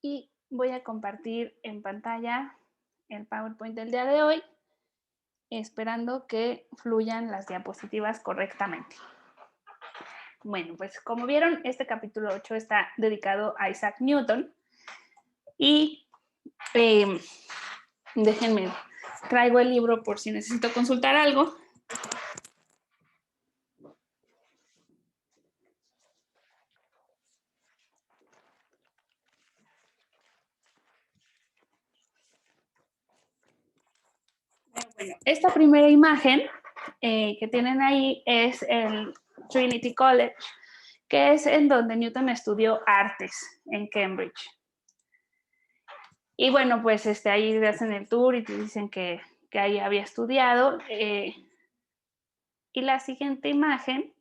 y voy a compartir en pantalla el PowerPoint del día de hoy, esperando que fluyan las diapositivas correctamente. Bueno, pues como vieron, este capítulo 8 está dedicado a Isaac Newton y déjenme, traigo el libro por si necesito consultar algo. Bueno, esta primera imagen que tienen ahí es el Trinity College, que es en donde Newton estudió artes en Cambridge. Y bueno, pues ahí hacen el tour y te dicen que ahí había estudiado. Y la siguiente imagen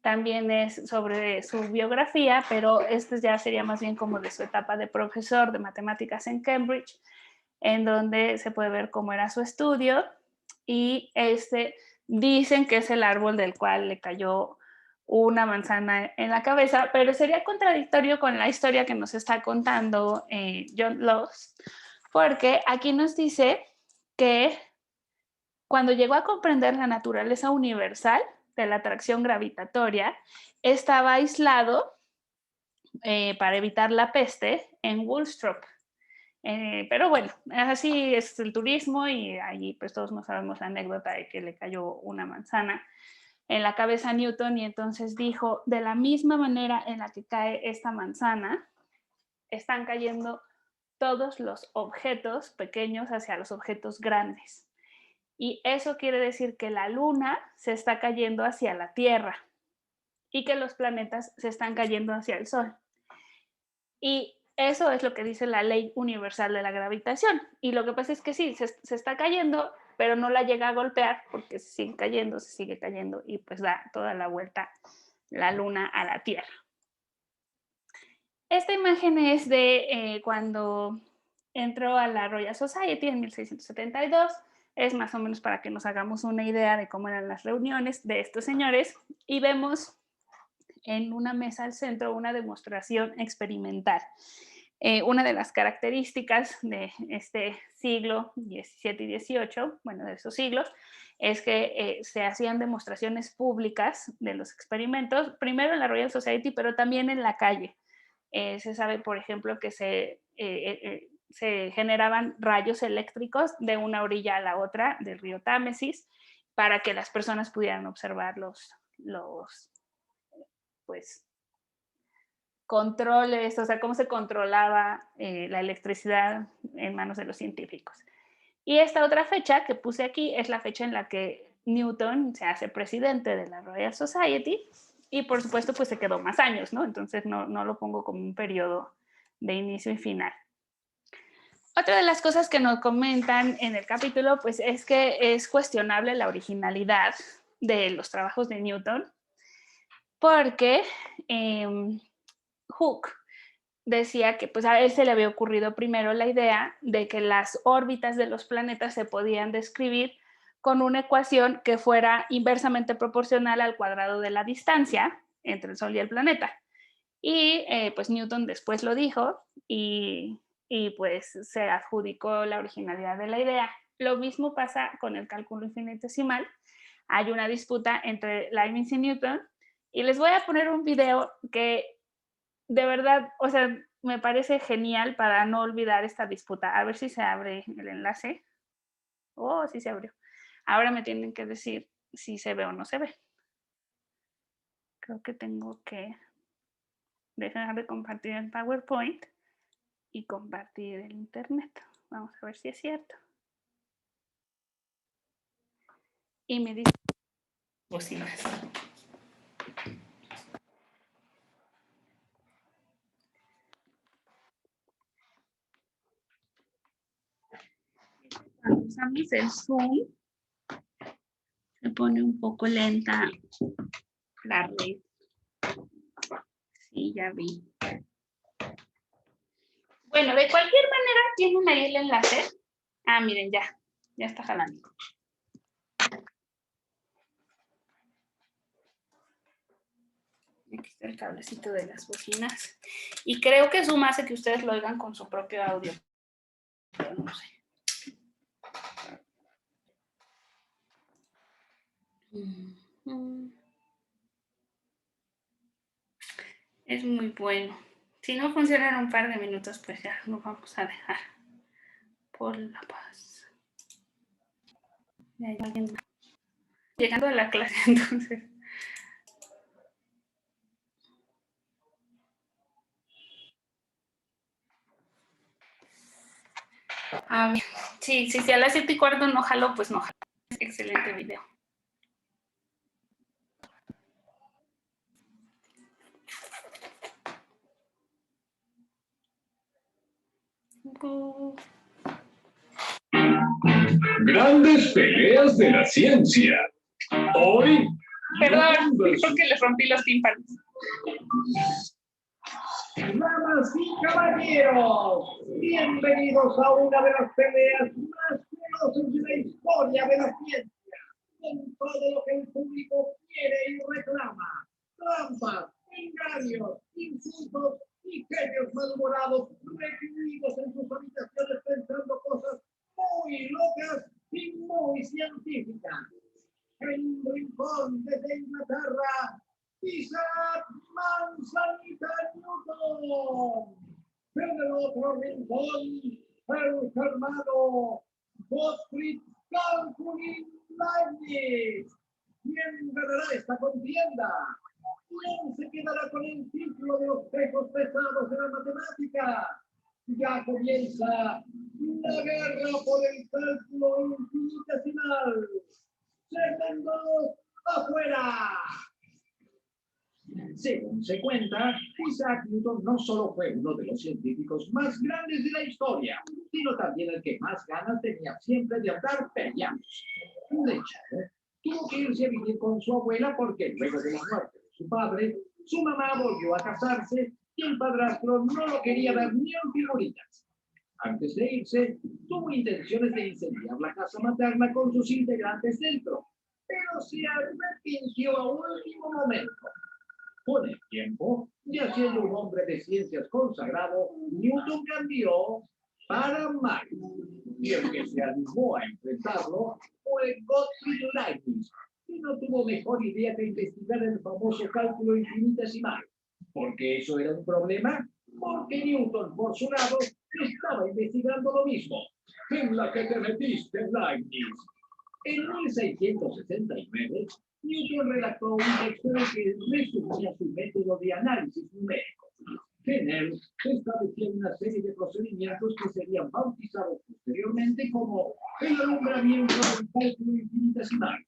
también es sobre su biografía, pero este ya sería más bien como de su etapa de profesor de matemáticas en Cambridge, en donde se puede ver cómo era su estudio. Y dicen que es el árbol del cual le cayó una manzana en la cabeza, pero sería contradictorio con la historia que nos está contando John Lost, porque aquí nos dice que cuando llegó a comprender la naturaleza universal de la atracción gravitatoria, estaba aislado para evitar la peste en Woolstrop. Pero bueno, así es el turismo y allí pues todos no sabemos la anécdota de que le cayó una manzana en la cabeza a Newton y entonces dijo, de la misma manera en la que cae esta manzana, están cayendo todos los objetos pequeños hacia los objetos grandes. Y eso quiere decir que la luna se está cayendo hacia la Tierra y que los planetas se están cayendo hacia el Sol. Y eso es lo que dice la ley universal de la gravitación. Y lo que pasa es que sí, se está cayendo, pero no la llega a golpear porque se sigue cayendo y pues da toda la vuelta la luna a la Tierra. Esta imagen es de cuando entró a la Royal Society en 1672. Es más o menos para que nos hagamos una idea de cómo eran las reuniones de estos señores. Y vemos en una mesa al centro una demostración experimental. Una de las características de este siglo XVII y XVIII, bueno, de esos siglos, es que se hacían demostraciones públicas de los experimentos, primero en la Royal Society, pero también en la calle. Se sabe, por ejemplo, que se generaban rayos eléctricos de una orilla a la otra del río Támesis para que las personas pudieran observar los pues, controles, o sea, cómo se controlaba la electricidad en manos de los científicos. Y esta otra fecha que puse aquí es la fecha en la que Newton se hace presidente de la Royal Society y por supuesto pues se quedó más años, ¿no? Entonces no lo pongo como un periodo de inicio y final. Otra de las cosas que nos comentan en el capítulo pues es que es cuestionable la originalidad de los trabajos de Newton porque Hooke decía que pues a él se le había ocurrido primero la idea de que las órbitas de los planetas se podían describir con una ecuación que fuera inversamente proporcional al cuadrado de la distancia entre el Sol y el planeta. Y pues Newton después lo dijo y pues se adjudicó la originalidad de la idea. Lo mismo pasa con el cálculo infinitesimal. Hay una disputa entre Leibniz y Newton y les voy a poner un video que de verdad, o sea, me parece genial para no olvidar esta disputa. A ver si se abre el enlace. Oh, sí se abrió. Ahora me tienen que decir si se ve o no se ve. Creo que tengo que dejar de compartir el PowerPoint y compartir el internet. Vamos a ver si es cierto. Y me dice bocinas. Cuando usamos el Zoom, se pone un poco lenta la red. Sí, ya vi. Bueno, de cualquier manera, tienen ahí el enlace. Ah, miren, ya está jalando. Aquí el cablecito de las bocinas. Y creo que Zoom hace que ustedes lo oigan con su propio audio. Pero no sé. Es muy bueno. Si no funciona en un par de minutos, pues ya lo vamos a dejar. Por la paz. Llegando a la clase, entonces. A ver, sí, si a las 7:15 no jalo, pues no jalo. Excelente video. Grandes peleas de la ciencia. Hoy. Perdón, creo que les rompí los tímpanos. Damas y caballeros, bienvenidos a una de las peleas más celosas de la historia de la ciencia, con todo lo que el público quiere y reclama: trampas, engaños, insultos y genios malhumorados recluidos en sus habitaciones pensando cosas muy locas y muy científicas. En un rincón desde Inglaterra, Isaac Manzanita Newton. En el otro rincón, el hermano Gottfried Calculin Leibniz. ¿Quién ganará esta contienda? ¿Quién se quedará con el título de los pesos pesados de la matemática? Ya comienza la guerra por el cálculo infinitesimal. ¡Segundo afuera! Según se cuenta, Isaac Newton no solo fue uno de los científicos más grandes de la historia, sino también el que más ganas tenía siempre de andar peleando. De hecho, tuvo que irse a vivir con su abuela porque luego de la muerte de su padre, su mamá volvió a casarse y el padrastro no lo quería ver ni en figuritas. Antes de irse, tuvo intenciones de incendiar la casa materna con sus integrantes dentro, pero se arrepintió a último momento. Con el tiempo, ya siendo un hombre de ciencias consagrado, Newton cambió para Mario. Y el que se animó a enfrentarlo fue Gottfried Leibniz, que no tuvo mejor idea que investigar el famoso cálculo infinitesimal. ¿Por qué eso era un problema? Porque Newton, por su lado, estaba investigando lo mismo. En la que te metiste, Leibniz. En 1669, Newton redactó un texto en el que resumía su método de análisis numérico. En él se establecía una serie de procedimientos que serían bautizados posteriormente como el alumbramiento del cálculo infinitesimal.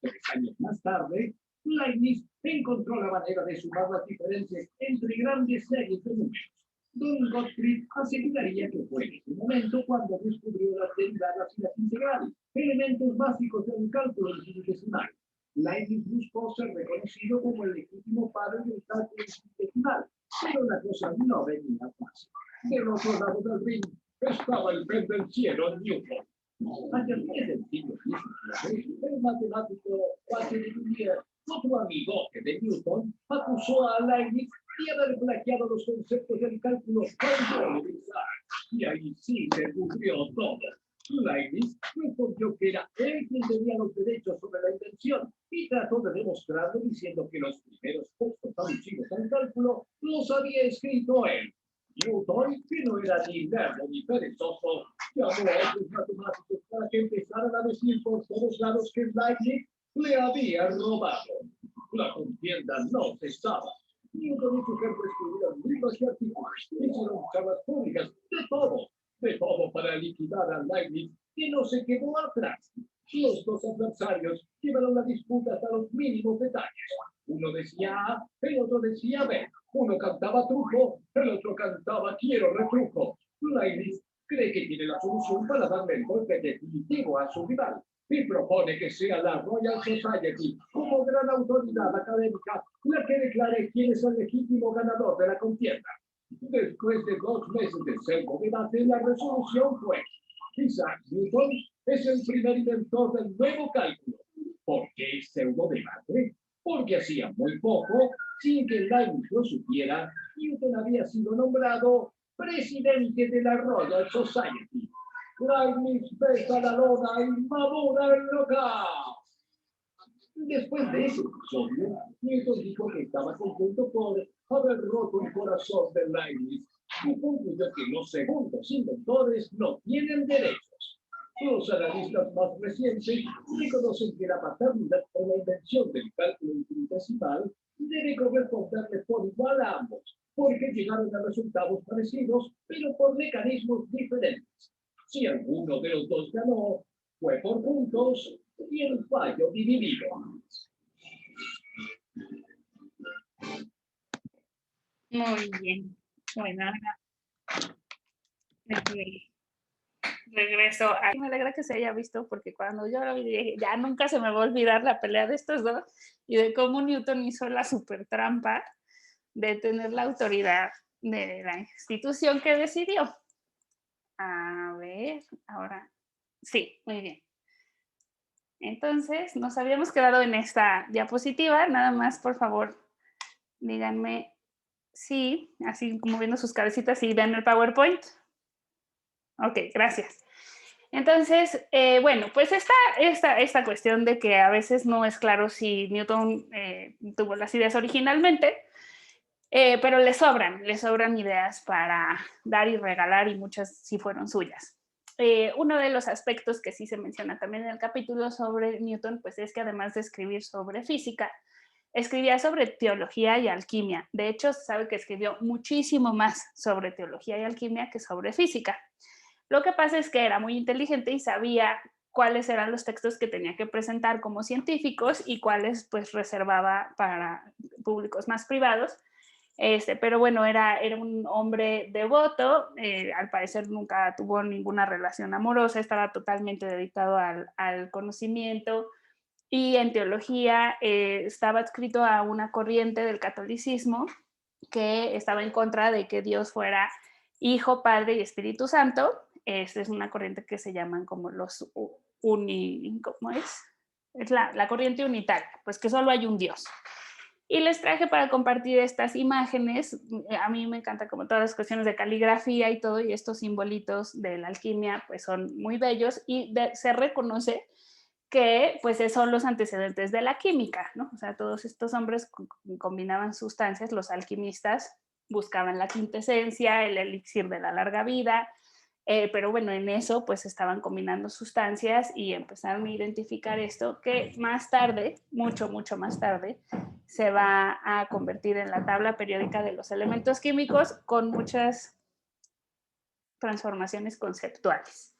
3 años más tarde, Leibniz encontró la manera de sumar las diferencias entre grandes series de números. Don Gottfried aseguraría que fue en ese momento cuando descubrió las derivadas y las integrales, elementos básicos del cálculo infinitesimal. Leibniz buscó ser reconocido como el legítimo padre del cálculo infinitesimal, pero la cosa no venía fácil. Del otro lado del ring estaba el pendenciero Newton. Hacia fines del siglo XIX, el matemático Walter Lier, otro amigo de Newton, acusó a Leibniz de haber plagiado los conceptos del cálculo universal. Y ahí sí se pudrió todo. Leibniz respondió que era él quien tenía los derechos sobre la invención y trató de demostrarlo diciendo que los primeros textos traducidos al cálculo los había escrito él. Newton, que no era ni lerdo ni perezoso, llamó a otros matemáticos para que empezaran a decir por todos lados que Leibniz le había robado. La contienda no cesaba. Newton y su jefe escribieron libros y artículos, hicieron charlas públicas, de todo para liquidar a Leibniz, que no se quedó atrás. Los dos adversarios llevaron la disputa hasta los mínimos detalles. Uno decía A, el otro decía B. Uno cantaba truco, el otro cantaba quiero retruco. Leibniz cree que tiene la solución para darle el golpe definitivo a su rival y propone que sea la Royal Society, como gran autoridad académica, la que declare quién es el legítimo ganador de la contienda. Después de 2 meses de seco debate, la resolución fue: Isaac Newton es el primer inventor del nuevo cálculo. ¿Por qué pseudo debate? porque hacía muy poco, sin que Leibniz lo supiera, Newton había sido nombrado presidente de la Royal Society. Leibniz besa la lona y madura el local. Después de ese episodio, Newton dijo que estaba contento por haber roto el corazón de Leibniz y concluyó que los segundos inventores no tienen derechos. Los analistas más recientes reconocen que la paternidad o la invención del cálculo infinitesimal debe corresponderle por igual a ambos, porque llegaron a resultados parecidos, pero por mecanismos diferentes. Si alguno de los dos ganó, fue por puntos y el fallo dividido. Muy bien. Bueno, ahora regreso. Me alegra que se haya visto porque cuando yo lo vi dije, ya nunca se me va a olvidar la pelea de estos dos y de cómo Newton hizo la super trampa de tener la autoridad de la institución que decidió. A ver, ahora sí, muy bien. Entonces, nos habíamos quedado en esta diapositiva. Nada más, por favor, díganme sí, así como viendo sus cabecitas y vean el PowerPoint. Ok, gracias. Entonces, bueno, pues esta cuestión de que a veces no es claro si Newton tuvo las ideas originalmente, pero le sobran ideas para dar y regalar y muchas sí fueron suyas. Uno de los aspectos que sí se menciona también en el capítulo sobre Newton, pues es que además de escribir sobre física, escribía sobre teología y alquimia. De hecho, se sabe que escribió muchísimo más sobre teología y alquimia que sobre física. Lo que pasa es que era muy inteligente y sabía cuáles eran los textos que tenía que presentar como científicos y cuáles pues reservaba para públicos más privados. Pero bueno, era un hombre devoto, al parecer nunca tuvo ninguna relación amorosa, estaba totalmente dedicado al conocimiento y en teología estaba adscrito a una corriente del catolicismo que estaba en contra de que Dios fuera Hijo, Padre y Espíritu Santo. Esta es una corriente que se llaman como los ¿cómo es? Es la corriente unitaria, pues que solo hay un Dios. Y les traje para compartir estas imágenes. A mí me encanta como todas las cuestiones de caligrafía y todo, y estos simbolitos de la alquimia pues son muy bellos y se reconoce que pues son los antecedentes de la química, ¿no? O sea, todos estos hombres combinaban sustancias, los alquimistas buscaban la quintesencia, el elixir de la larga vida, pero bueno, en eso pues estaban combinando sustancias y empezaron a identificar esto que más tarde, mucho más tarde, se va a convertir en la tabla periódica de los elementos químicos con muchas transformaciones conceptuales.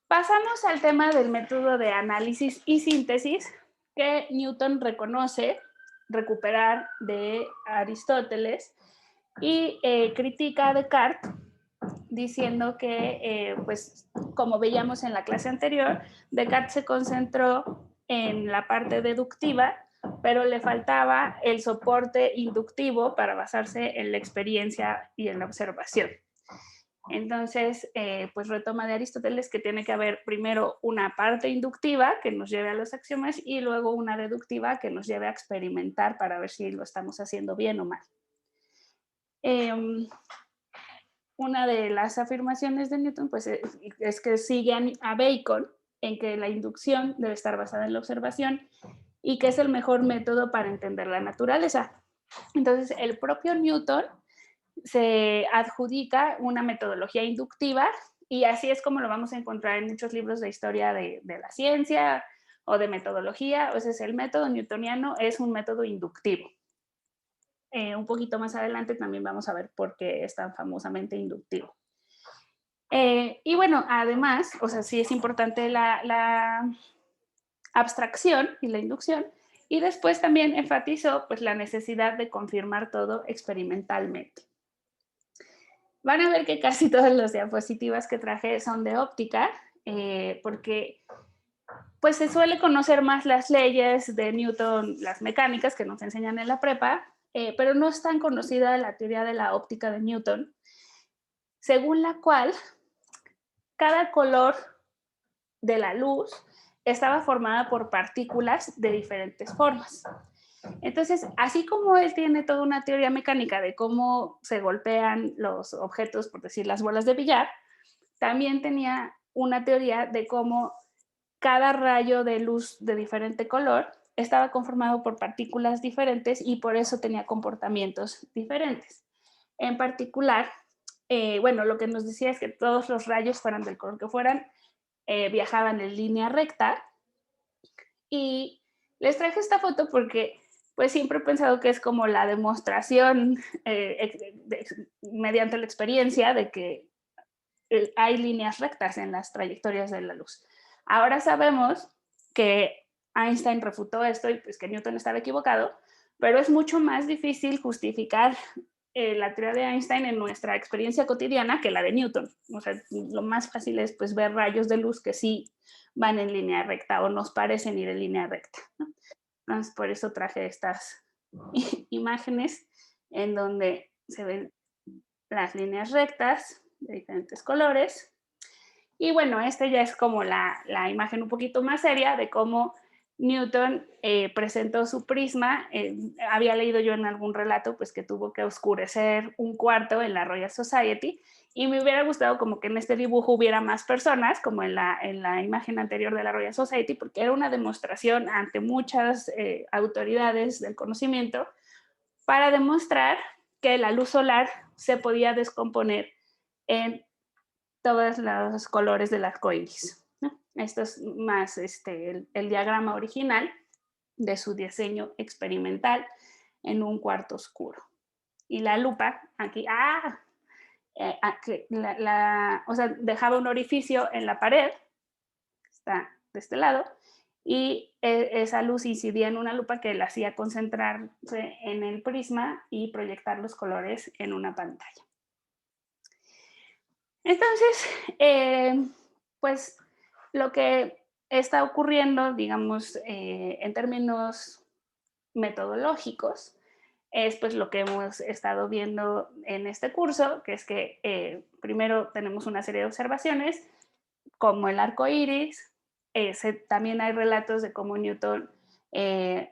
Pasamos al tema del método de análisis y síntesis que Newton reconoce recuperar de Aristóteles y critica a Descartes diciendo que, pues, como veíamos en la clase anterior, Descartes se concentró en la parte deductiva, pero le faltaba el soporte inductivo para basarse en la experiencia y en la observación. Entonces, pues retoma de Aristóteles que tiene que haber primero una parte inductiva que nos lleve a los axiomas y luego una deductiva que nos lleve a experimentar para ver si lo estamos haciendo bien o mal. Una de las afirmaciones de Newton pues, es que sigue a Bacon en que la inducción debe estar basada en la observación y que es el mejor método para entender la naturaleza. Entonces, el propio Newton se adjudica una metodología inductiva y así es como lo vamos a encontrar en muchos libros de historia de la ciencia o de metodología. O sea, el método newtoniano es un método inductivo. Un poquito más adelante también vamos a ver por qué es tan famosamente inductivo. Y bueno, además, o sea, sí es importante la abstracción y la inducción, y después también enfatizó pues, la necesidad de confirmar todo experimentalmente. Van a ver que casi todas las diapositivas que traje son de óptica, porque pues se suele conocer más las leyes de Newton, las mecánicas que nos enseñan en la prepa, pero no es tan conocida la teoría de la óptica de Newton, según la cual cada color de la luz estaba formada por partículas de diferentes formas. Entonces, así como él tiene toda una teoría mecánica de cómo se golpean los objetos, por decir las bolas de billar, también tenía una teoría de cómo cada rayo de luz de diferente color estaba conformado por partículas diferentes y por eso tenía comportamientos diferentes. En particular, bueno, lo que nos decía es que todos los rayos, fueran del color que fueran, viajaban en línea recta. Y les traje esta foto porque pues siempre he pensado que es como la demostración mediante la experiencia de que hay líneas rectas en las trayectorias de la luz. Ahora sabemos que Einstein refutó esto y pues que Newton estaba equivocado, pero es mucho más difícil justificar la teoría de Einstein en nuestra experiencia cotidiana que la de Newton. O sea, lo más fácil es pues ver rayos de luz que sí van en línea recta o nos parecen ir en línea recta, ¿no? Entonces, por eso traje estas imágenes en donde se ven las líneas rectas de diferentes colores. Y bueno, esta ya es como la imagen un poquito más seria de cómo Newton presentó su prisma. Había leído yo en algún relato pues que tuvo que oscurecer un cuarto en la Royal Society y me hubiera gustado como que en este dibujo hubiera más personas, como en la imagen anterior de la Royal Society, porque era una demostración ante muchas autoridades del conocimiento para demostrar que la luz solar se podía descomponer en todos los colores del arco iris, ¿no? Esto es más el diagrama original de su diseño experimental en un cuarto oscuro. Y la lupa, aquí, o sea, dejaba un orificio en la pared, que está de este lado, y esa luz incidía en una lupa que la hacía concentrarse en el prisma y proyectar los colores en una pantalla. Entonces, pues lo que está ocurriendo, digamos, en términos metodológicos, es pues lo que hemos estado viendo en este curso, que es que primero tenemos una serie de observaciones, como el arco iris. También hay relatos de cómo Newton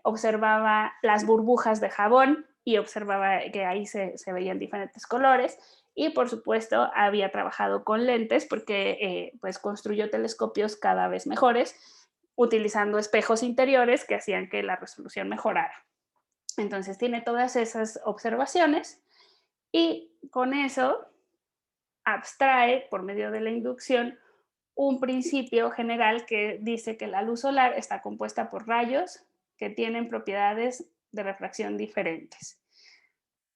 observaba las burbujas de jabón y observaba que ahí se veían diferentes colores. Y por supuesto había trabajado con lentes porque pues construyó telescopios cada vez mejores utilizando espejos interiores que hacían que la resolución mejorara. Entonces tiene todas esas observaciones y con eso abstrae por medio de la inducción un principio general que dice que la luz solar está compuesta por rayos que tienen propiedades de refracción diferentes.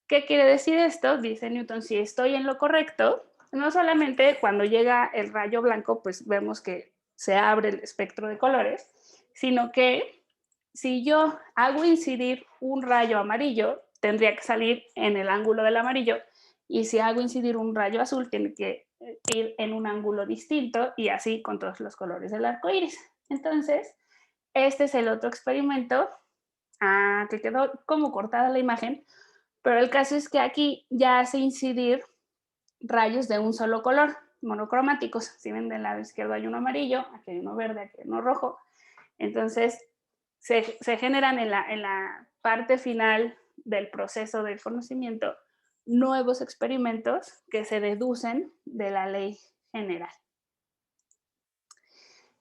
¿Qué quiere decir esto? Dice Newton, si estoy en lo correcto, no solamente cuando llega el rayo blanco, pues vemos que se abre el espectro de colores, sino que si yo hago incidir un rayo amarillo, tendría que salir en el ángulo del amarillo, y si hago incidir un rayo azul, tiene que ir en un ángulo distinto, y así con todos los colores del arco iris. Entonces, este es el otro experimento, que quedó como cortada la imagen, pero el caso es que aquí ya hace incidir rayos de un solo color, monocromáticos. Si ven, del lado izquierdo hay uno amarillo, aquí hay uno verde, aquí hay uno rojo. Entonces, se generan en la parte final del proceso del conocimiento nuevos experimentos que se deducen de la ley general.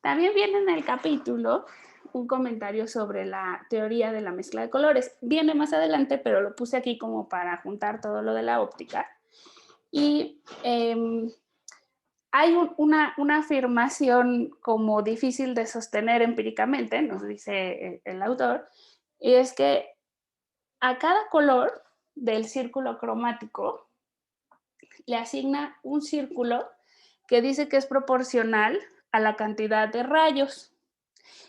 También viene en el capítulo un comentario sobre la teoría de la mezcla de colores. Viene más adelante, pero lo puse aquí como para juntar todo lo de la óptica. Y hay una afirmación como difícil de sostener empíricamente, nos dice el autor, y es que a cada color del círculo cromático le asigna un círculo que dice que es proporcional a la cantidad de rayos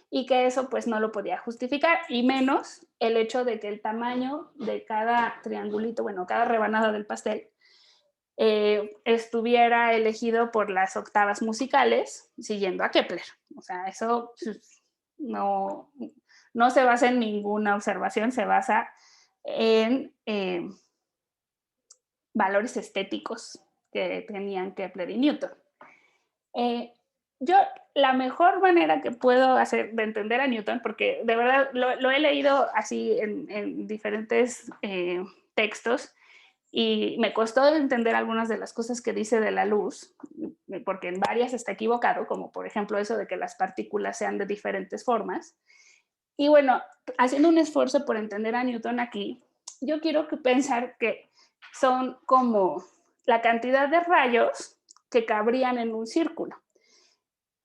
y que eso pues no lo podía justificar, y menos el hecho de que el tamaño de cada triangulito, bueno, cada rebanada del pastel, estuviera elegido por las octavas musicales siguiendo a Kepler. O sea, eso no, no se basa en ninguna observación, se basa en valores estéticos que tenían Kepler y Newton. Yo la mejor manera que puedo hacer de entender a Newton, porque de verdad lo he leído así en diferentes textos, y me costó entender algunas de las cosas que dice de la luz, porque en varias está equivocado, como por ejemplo eso de que las partículas sean de diferentes formas. Y bueno, haciendo un esfuerzo por entender a Newton aquí, yo quiero pensar que son como la cantidad de rayos que cabrían en un círculo.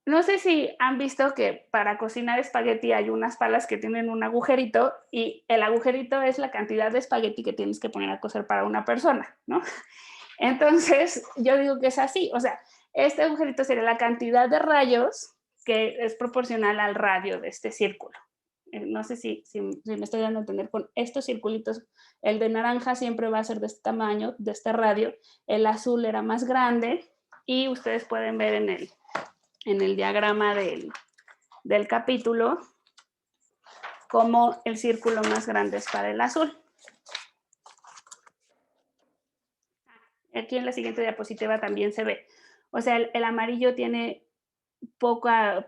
No sé si han visto que para cocinar espagueti hay unas palas que tienen un agujerito y el agujerito es la cantidad de espagueti que tienes que poner a cocer para una persona, ¿no? Entonces, yo digo que es así, o sea, este agujerito sería la cantidad de rayos que es proporcional al radio de este círculo. No sé si me estoy dando a entender con estos circulitos. El de naranja siempre va a ser de este tamaño, de este radio. El azul era más grande y ustedes pueden ver en el diagrama del capítulo como el círculo más grande es para el azul. Aquí en la siguiente diapositiva también se ve. O sea, el amarillo tiene poca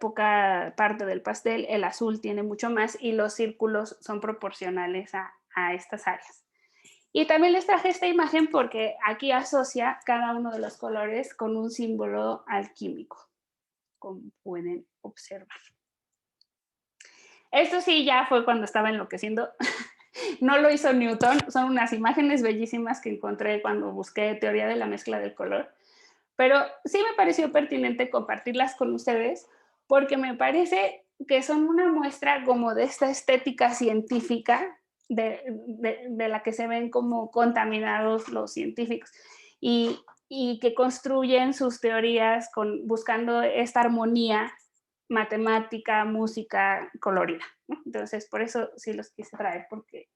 parte del pastel, el azul tiene mucho más y los círculos son proporcionales a estas áreas. Y también les traje esta imagen porque aquí asocia cada uno de los colores con un símbolo alquímico, como pueden observar. Esto sí ya fue cuando estaba enloqueciendo. No lo hizo Newton, son unas imágenes bellísimas que encontré cuando busqué teoría de la mezcla del color. Pero sí me pareció pertinente compartirlas con ustedes porque me parece que son una muestra como de esta estética científica de la que se ven como contaminados los científicos y que construyen sus teorías buscando esta armonía matemática, música colorida, ¿no? Entonces, por eso sí los quise traer porque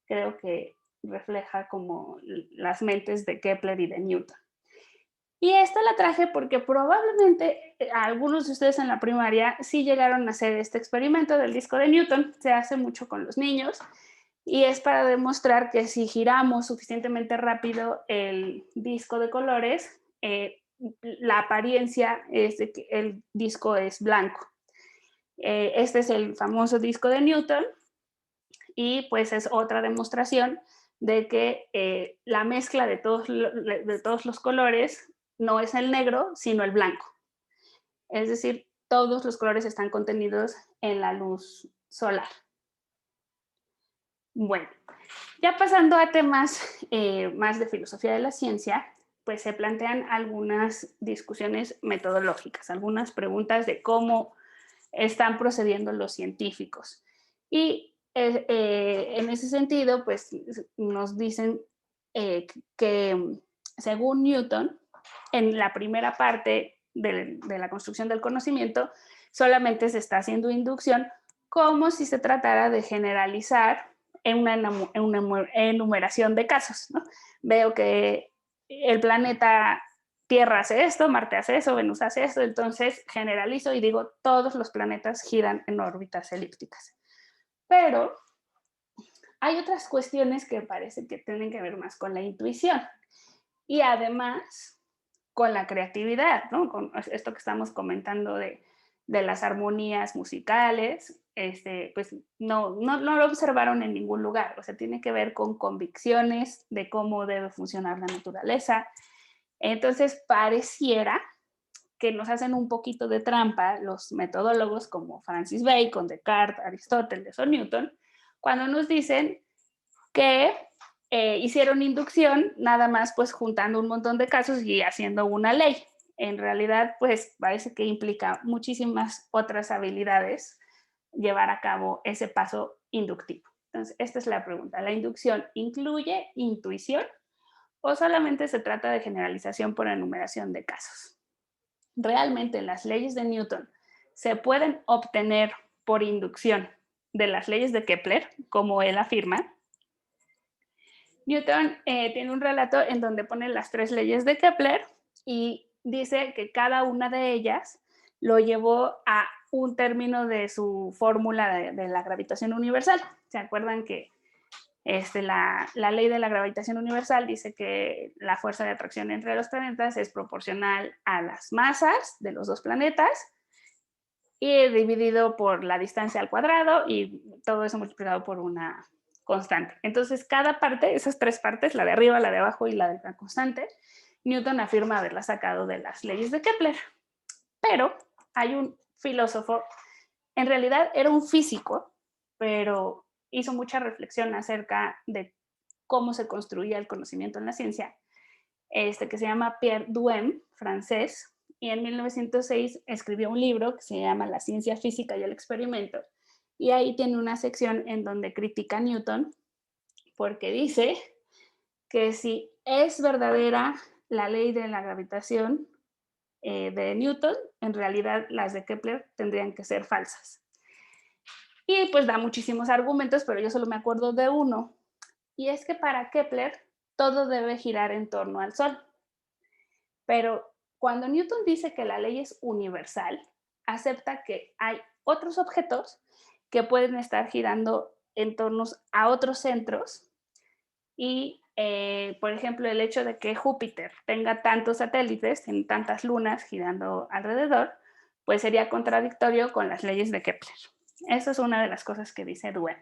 creo que refleja como las mentes de Kepler y de Newton. Y esta la traje porque probablemente algunos de ustedes en la primaria sí llegaron a hacer este experimento del disco de Newton. Se hace mucho con los niños y es para demostrar que si giramos suficientemente rápido el disco de colores, la apariencia es de que el disco es blanco. Este es el famoso disco de Newton y pues es otra demostración de que la mezcla de todos los colores no es el negro, sino el blanco. Es decir, todos los colores están contenidos en la luz solar. Bueno, ya pasando a temas más de filosofía de la ciencia, pues se plantean algunas discusiones metodológicas, algunas preguntas de cómo están procediendo los científicos. Y en ese sentido, pues nos dicen que según Newton, en la primera parte de la construcción del conocimiento, solamente se está haciendo inducción como si se tratara de generalizar en una enumeración de casos, ¿no? Veo que el planeta Tierra hace esto, Marte hace eso, Venus hace esto, entonces generalizo y digo todos los planetas giran en órbitas elípticas. Pero hay otras cuestiones que parece que tienen que ver más con la intuición y además con la creatividad, ¿no? Con esto que estamos comentando de las armonías musicales, pues no lo observaron en ningún lugar, o sea, tiene que ver con convicciones de cómo debe funcionar la naturaleza. Entonces, pareciera que nos hacen un poquito de trampa los metodólogos como Francis Bacon, Descartes, Aristóteles o Newton, cuando nos dicen que hicieron inducción nada más pues juntando un montón de casos y haciendo una ley. En realidad, pues parece que implica muchísimas otras habilidades llevar a cabo ese paso inductivo. Entonces, esta es la pregunta. ¿La inducción incluye intuición o solamente se trata de generalización por enumeración de casos? Realmente las leyes de Newton se pueden obtener por inducción de las leyes de Kepler, como él afirma. Newton tiene un relato en donde pone las 3 leyes de Kepler y dice que cada una de ellas lo llevó a un término de su fórmula de la gravitación universal. ¿Se acuerdan que la ley de la gravitación universal dice que la fuerza de atracción entre los planetas es proporcional a las masas de los dos planetas y dividido por la distancia al cuadrado y todo eso multiplicado por una constante. Entonces, cada parte, esas tres partes, la de arriba, la de abajo y la de la constante, Newton afirma haberla sacado de las leyes de Kepler. Pero hay un filósofo, en realidad era un físico, pero hizo mucha reflexión acerca de cómo se construía el conocimiento en la ciencia, que se llama Pierre Duhem, francés, y en 1906 escribió un libro que se llama La ciencia física y el experimento, y ahí tiene una sección en donde critica a Newton porque dice que si es verdadera la ley de la gravitación de Newton, en realidad las de Kepler tendrían que ser falsas. Y pues da muchísimos argumentos, pero yo solo me acuerdo de uno, y es que para Kepler todo debe girar en torno al Sol. Pero cuando Newton dice que la ley es universal, acepta que hay otros objetos que pueden estar girando en torno a otros centros y, por ejemplo, el hecho de que Júpiter tenga tantos satélites, tiene tantas lunas girando alrededor, pues sería contradictorio con las leyes de Kepler. Eso es una de las cosas que dice Duhem.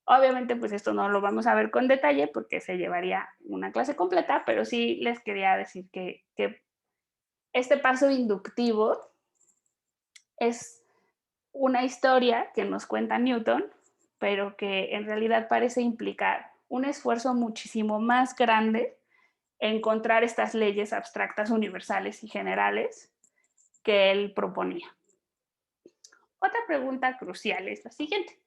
Obviamente, pues esto no lo vamos a ver con detalle porque se llevaría una clase completa, pero sí les quería decir que este paso inductivo es una historia que nos cuenta Newton, pero que en realidad parece implicar un esfuerzo muchísimo más grande en encontrar estas leyes abstractas, universales y generales que él proponía. Otra pregunta crucial es la siguiente.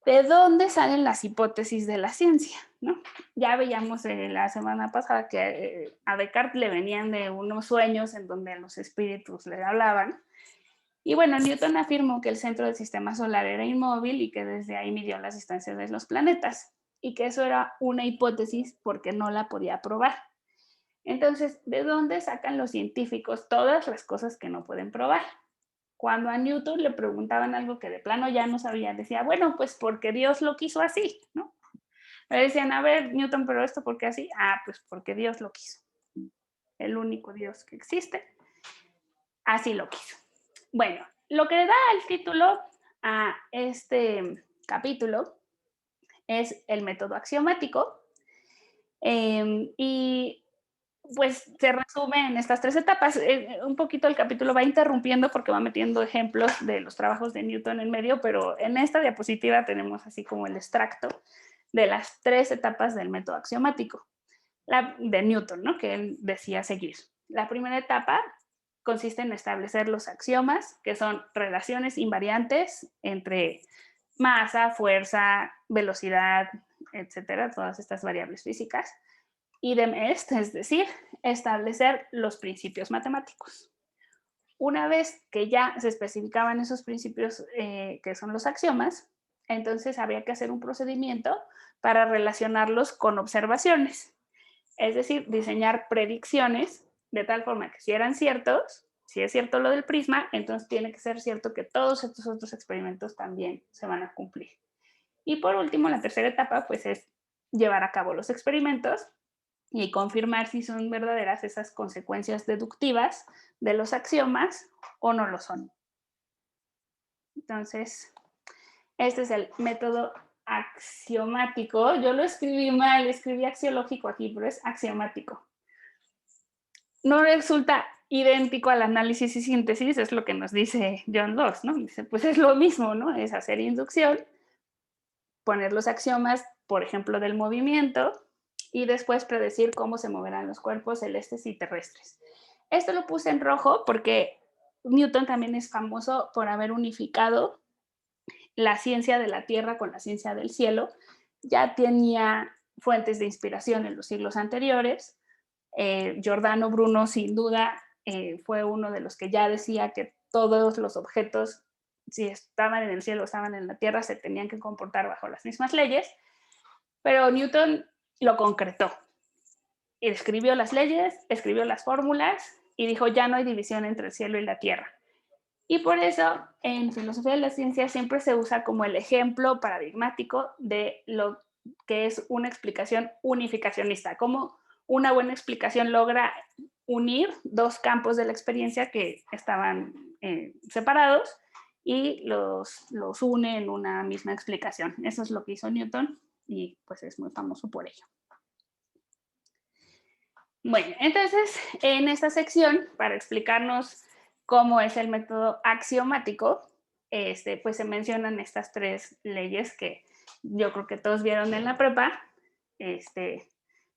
¿De dónde salen las hipótesis de la ciencia? ¿No? Ya veíamos la semana pasada que a Descartes le venían de unos sueños en donde los espíritus le hablaban. Y bueno, Newton afirmó que el centro del sistema solar era inmóvil y que desde ahí midió las distancias de los planetas y que eso era una hipótesis porque no la podía probar. Entonces, ¿de dónde sacan los científicos todas las cosas que no pueden probar? Cuando a Newton le preguntaban algo que de plano ya no sabía, decía, bueno, pues porque Dios lo quiso así, ¿no? Le decían, a ver, Newton, pero esto, ¿por qué así? Ah, pues porque Dios lo quiso. El único Dios que existe, así lo quiso. Bueno, lo que da el título a este capítulo es el método axiomático y pues se resume en estas tres etapas. Un poquito el capítulo va interrumpiendo porque va metiendo ejemplos de los trabajos de Newton en medio, pero en esta diapositiva tenemos así como el extracto de las tres etapas del método axiomático de Newton, ¿no? Que él decía seguir. La primera etapa consiste en establecer los axiomas, que son relaciones invariantes entre masa, fuerza, velocidad, etcétera, todas estas variables físicas. Idem est, es decir, establecer los principios matemáticos. Una vez que ya se especificaban esos principios que son los axiomas, entonces habría que hacer un procedimiento para relacionarlos con observaciones. Es decir, diseñar predicciones de tal forma que si eran ciertos, si es cierto lo del prisma, entonces tiene que ser cierto que todos estos otros experimentos también se van a cumplir. Y por último, la tercera etapa pues es llevar a cabo los experimentos y confirmar si son verdaderas esas consecuencias deductivas de los axiomas o no lo son. Entonces, este es el método axiomático. Yo lo escribí mal, escribí axiológico aquí, pero es axiomático. No resulta idéntico al análisis y síntesis, es lo que nos dice John Locke, ¿no? Dice, pues es lo mismo, ¿no? Es hacer inducción, poner los axiomas, por ejemplo, del movimiento, y después predecir cómo se moverán los cuerpos celestes y terrestres. Esto lo puse en rojo porque Newton también es famoso por haber unificado la ciencia de la Tierra con la ciencia del cielo. Ya tenía fuentes de inspiración en los siglos anteriores. Giordano Bruno, sin duda, fue uno de los que ya decía que todos los objetos, si estaban en el cielo o estaban en la Tierra, se tenían que comportar bajo las mismas leyes. Pero Newton lo concretó. Escribió las leyes, escribió las fórmulas y dijo, ya no hay división entre el cielo y la tierra. Y por eso en filosofía de la ciencia siempre se usa como el ejemplo paradigmático de lo que es una explicación unificacionista, como una buena explicación logra unir dos campos de la experiencia que estaban separados y los une en una misma explicación. Eso es lo que hizo Newton y pues es muy famoso por ello. Bueno, entonces en esta sección, para explicarnos cómo es el método axiomático, pues se mencionan estas 3 leyes que yo creo que todos vieron en la prepa.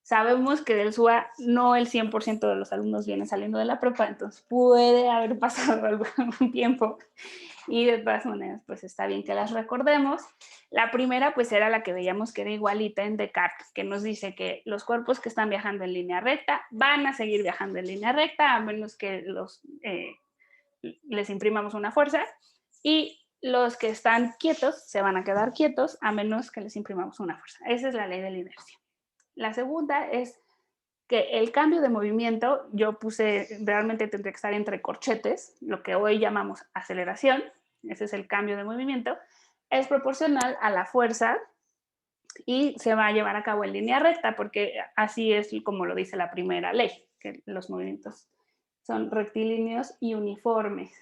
Sabemos que del SUA no el 100% de los alumnos vienen saliendo de la prepa, entonces puede haber pasado algún tiempo y de todas maneras pues está bien que las recordemos. La primera pues era la que veíamos que era igualita en Descartes, que nos dice que los cuerpos que están viajando en línea recta van a seguir viajando en línea recta a menos que les imprimamos una fuerza, y los que están quietos se van a quedar quietos a menos que les imprimamos una fuerza. Esa es la ley de la inercia. La segunda es que el cambio de movimiento, yo puse, realmente tendría que estar entre corchetes, lo que hoy llamamos aceleración, ese es el cambio de movimiento, es proporcional a la fuerza y se va a llevar a cabo en línea recta, porque así es como lo dice la primera ley, que los movimientos son rectilíneos y uniformes.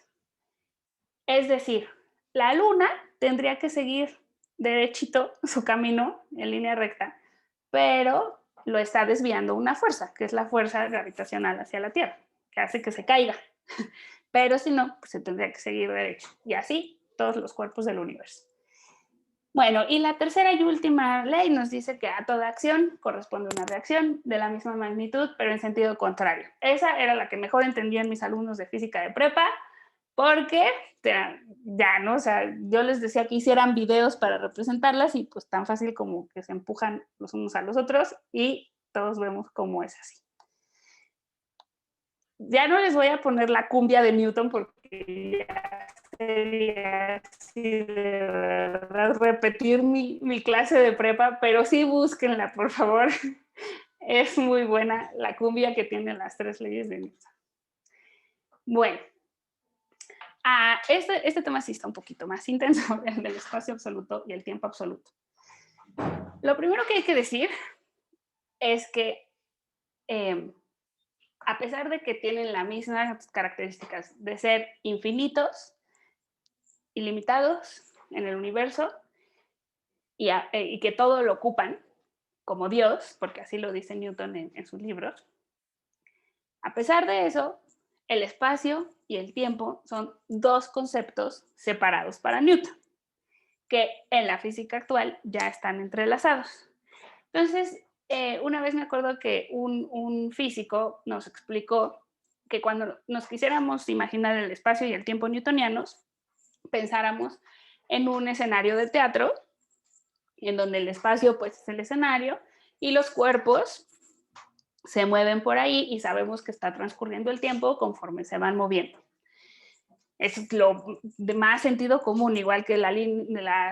Es decir, la luna tendría que seguir derechito su camino en línea recta, pero lo está desviando una fuerza, que es la fuerza gravitacional hacia la Tierra, que hace que se caiga. Pero si no, pues se tendría que seguir derecho. Y así todos los cuerpos del universo. Bueno, y la tercera y última ley nos dice que a toda acción corresponde una reacción de la misma magnitud, pero en sentido contrario. Esa era la que mejor entendían mis alumnos de física de prepa, porque ya, ¿no? O sea, yo les decía que hicieran videos para representarlas y pues tan fácil como que se empujan los unos a los otros y todos vemos cómo es así. Ya no les voy a poner la cumbia de Newton porque ya sería así de verdad repetir mi clase de prepa, pero sí búsquenla, por favor. Es muy buena la cumbia que tienen las 3 leyes de Newton. Bueno, este tema sí está un poquito más intenso, el del espacio absoluto y el tiempo absoluto. Lo primero que hay que decir es que a pesar de que tienen las mismas características de ser infinitos, ilimitados en el universo y que todo lo ocupan como Dios, porque así lo dice Newton en sus libros, a pesar de eso, el espacio y el tiempo son 2 conceptos separados para Newton, que en la física actual ya están entrelazados. Entonces, una vez me acuerdo que un físico nos explicó que cuando nos quisiéramos imaginar el espacio y el tiempo newtonianos, pensáramos en un escenario de teatro, en donde el espacio pues es el escenario y los cuerpos se mueven por ahí y sabemos que está transcurriendo el tiempo conforme se van moviendo. Es lo de más sentido común, igual que la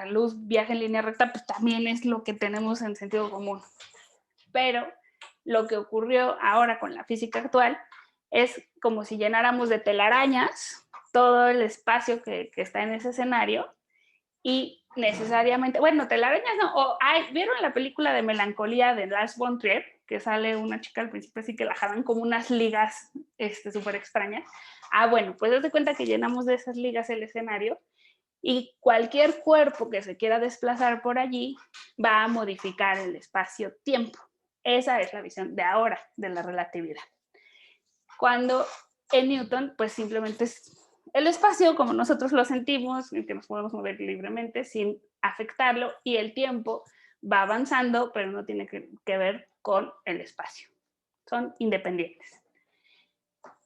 luz viaja en línea recta, pues también es lo que tenemos en sentido común. Pero lo que ocurrió ahora con la física actual es como si llenáramos de telarañas todo el espacio que está en ese escenario y necesariamente, bueno, telarañas no, ¿vieron la película de Melancolía de Lars von Trier? Que sale una chica al principio así que la jalan como unas ligas súper extrañas. Bueno, pues haz de cuenta que llenamos de esas ligas el escenario y cualquier cuerpo que se quiera desplazar por allí va a modificar el espacio-tiempo. Esa es la visión de ahora de la relatividad. Cuando en Newton, pues simplemente es el espacio como nosotros lo sentimos, en que nos podemos mover libremente sin afectarlo, y el tiempo va avanzando, pero no tiene que ver con el espacio. Son independientes.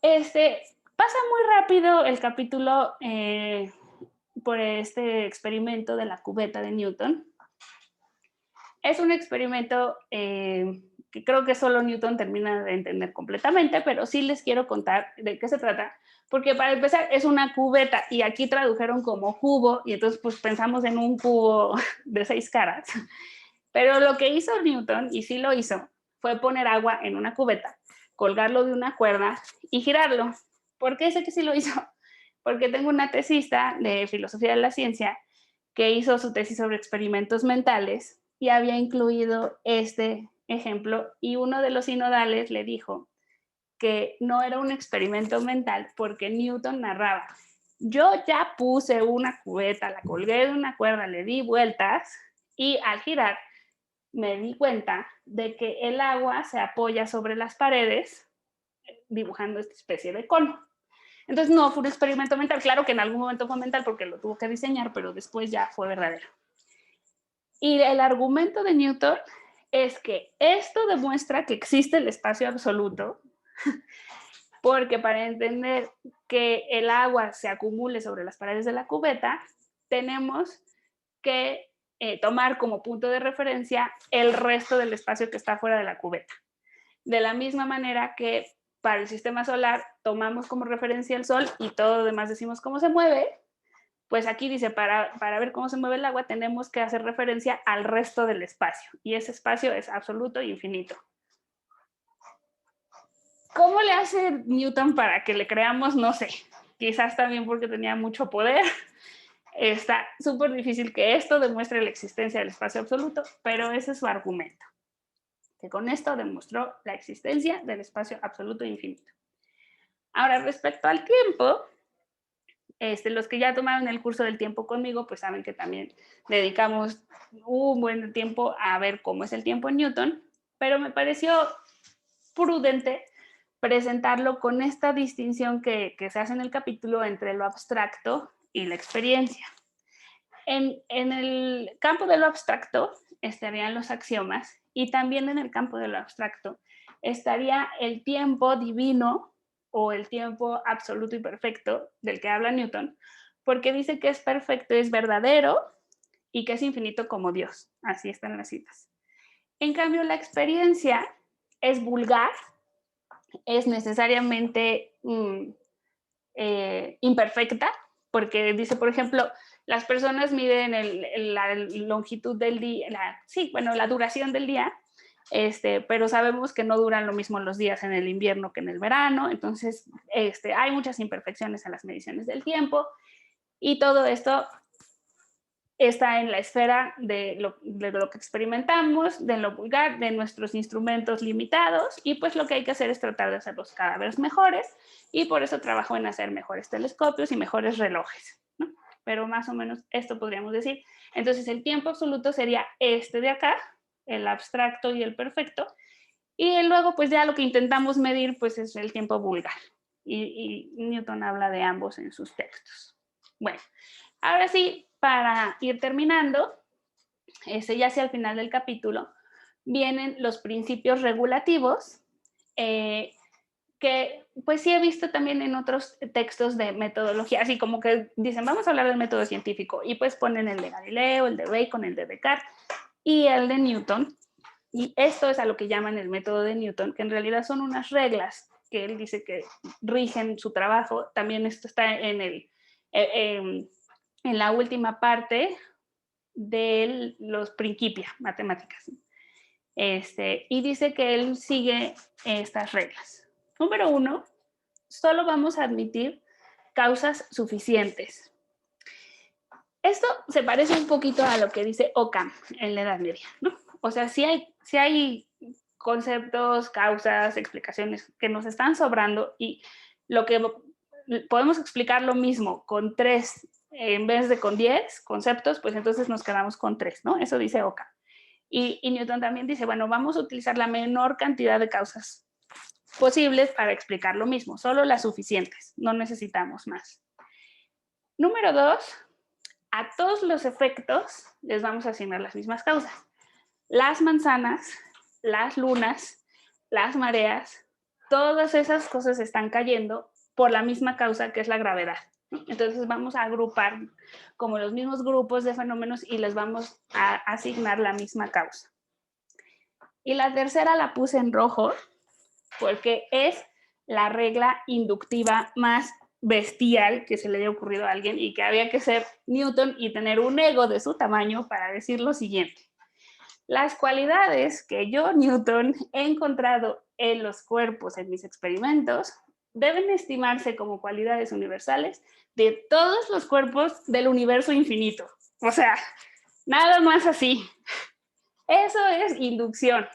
Pasa muy rápido el capítulo por este experimento de la cubeta de Newton. Es un experimento que creo que solo Newton termina de entender completamente, pero sí les quiero contar de qué se trata, porque para empezar es una cubeta y aquí tradujeron como cubo y entonces pues pensamos en un cubo de 6 caras, pero lo que hizo Newton, y sí lo hizo, fue poner agua en una cubeta, colgarlo de una cuerda y girarlo. ¿Por qué sé que sí lo hizo? Porque tengo una tesista de filosofía de la ciencia que hizo su tesis sobre experimentos mentales y había incluido este ejemplo, y uno de los sinodales le dijo que no era un experimento mental porque Newton narraba Yo ya puse una cubeta, la colgué de una cuerda, le di vueltas y al girar me di cuenta de que el agua se apoya sobre las paredes dibujando esta especie de cono. Entonces no fue un experimento mental, claro que en algún momento fue mental porque lo tuvo que diseñar, pero después ya fue verdadero. Y el argumento de Newton es que esto demuestra que existe el espacio absoluto, porque para entender que el agua se acumule sobre las paredes de la cubeta, tenemos que tomar como punto de referencia el resto del espacio que está fuera de la cubeta. De la misma manera que para el sistema solar tomamos como referencia el sol y todo lo demás decimos cómo se mueve, pues aquí dice, para ver cómo se mueve el agua tenemos que hacer referencia al resto del espacio y ese espacio es absoluto e infinito. ¿Cómo le hace Newton para que le creamos? No sé, quizás también porque tenía mucho poder. Está súper difícil que esto demuestre la existencia del espacio absoluto, pero ese es su argumento, que con esto demostró la existencia del espacio absoluto e infinito. Ahora, respecto al tiempo, los que ya tomaron el curso del tiempo conmigo, pues saben que también dedicamos un buen tiempo a ver cómo es el tiempo en Newton, pero me pareció prudente presentarlo con esta distinción que se hace en el capítulo entre lo abstracto y la experiencia. En el campo de lo abstracto estarían los axiomas y también en el campo de lo abstracto estaría el tiempo divino o el tiempo absoluto y perfecto del que habla Newton, porque dice que es perfecto, es verdadero y que es infinito como Dios. Así están las citas. En cambio, la experiencia es vulgar, es necesariamente imperfecta, porque dice, por ejemplo, las personas miden la longitud del día, la duración del día, pero sabemos que no duran lo mismo los días en el invierno que en el verano, entonces hay muchas imperfecciones en las mediciones del tiempo y todo esto está en la esfera de lo que experimentamos, de lo vulgar, de nuestros instrumentos limitados y pues lo que hay que hacer es tratar de hacerlos cada vez mejores y por eso trabajo en hacer mejores telescopios y mejores relojes, ¿no? Pero más o menos esto podríamos decir. Entonces el tiempo absoluto sería este de acá, el abstracto y el perfecto, y luego pues ya lo que intentamos medir pues es el tiempo vulgar y Newton habla de ambos en sus textos. Bueno, ahora sí, para ir terminando, ya hacia el final del capítulo, vienen los principios regulativos, que pues sí he visto también en otros textos de metodología, así como que dicen, vamos a hablar del método científico, y pues ponen el de Galileo, el de Bacon, el de Descartes y el de Newton, y esto es a lo que llaman el método de Newton, que en realidad son unas reglas que él dice que rigen su trabajo. También esto está en la última parte de los Principia matemáticas. Y dice que él sigue estas reglas. Número 1, solo vamos a admitir causas suficientes. Esto se parece un poquito a lo que dice Occam en la Edad Media, ¿no? O sea, sí hay conceptos, causas, explicaciones que nos están sobrando y lo que podemos explicar lo mismo con 3 en vez de con 10 conceptos, pues entonces nos quedamos con 3, ¿no? Eso dice Occam. Y Newton también dice, bueno, vamos a utilizar la menor cantidad de causas posibles para explicar lo mismo, solo las suficientes, no necesitamos más. Número 2, a todos los efectos les vamos a asignar las mismas causas. Las manzanas, las lunas, las mareas, todas esas cosas están cayendo por la misma causa que es la gravedad. Entonces vamos a agrupar como los mismos grupos de fenómenos y les vamos a asignar la misma causa. Y la tercera la puse en rojo porque es la regla inductiva más bestial que se le haya ocurrido a alguien y que había que ser Newton y tener un ego de su tamaño para decir lo siguiente. Las cualidades que yo, Newton, he encontrado en los cuerpos en mis experimentos deben estimarse como cualidades universales de todos los cuerpos del universo infinito. O sea, nada más así. Eso es inducción.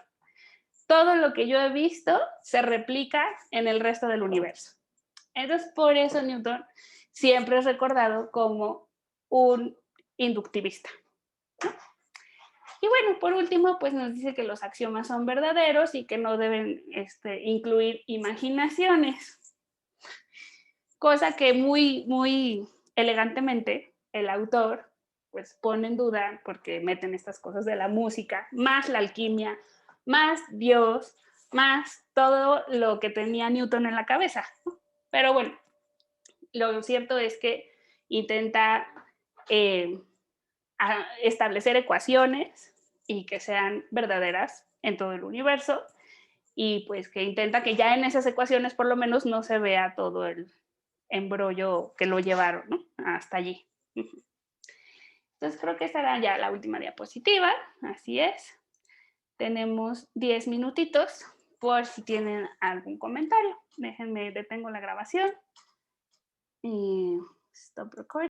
Todo lo que yo he visto se replica en el resto del universo. Entonces, por eso Newton siempre es recordado como un inductivista, ¿no? Y bueno, por último, pues nos dice que los axiomas son verdaderos y que no deben incluir imaginaciones. Cosa que muy elegantemente el autor pues pone en duda porque meten estas cosas de la música, más la alquimia, más Dios, más todo lo que tenía Newton en la cabeza. Pero bueno, lo cierto es que intenta establecer ecuaciones y que sean verdaderas en todo el universo y pues que intenta que ya en esas ecuaciones por lo menos no se vea todo el embrollo que lo llevaron, ¿no? Hasta allí. Entonces creo que esta era ya la última diapositiva, así es. Tenemos 10 minutitos por si tienen algún comentario. Déjenme, detengo la grabación y stop recording.